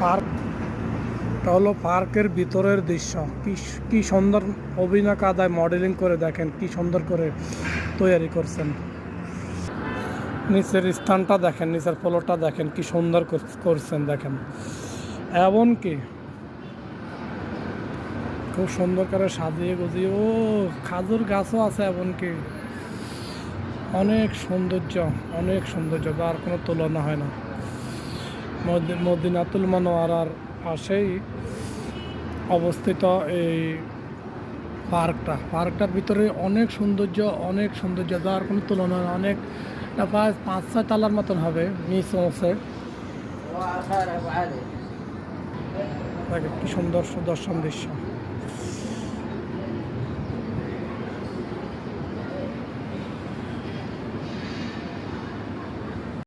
পার্কটা হলো পার্কের ভিতরের দৃশ্য। কি সুন্দর অভিনয় কাদায় মডেলিং করে দেখেন, কি সুন্দর করে তৈরি করছেন। নিচের স্থানটা দেখেন, নিচের ফ্লোরটা দেখেন, কি সুন্দর করছেন দেখেন। এমনকি খুব সুন্দর করে সাজিয়ে গুজিয়ে, ও খাজুর গাছও আছে, এমনকি অনেক সৌন্দর্য, অনেক সৌন্দর্য, যার কোনো তুলনা হয় না। মদিনাতুল মুনাওয়ারার পাশেই অবস্থিত এই পার্কটার ভিতরে অনেক সৌন্দর্য, অনেক সৌন্দর্য, যার কোনো তুলনা হয় না। অনেকটা প্রায় 5-6 তলার মতন হবে নিচ অংশে। কি সুন্দর সুদর্শন দৃশ্য।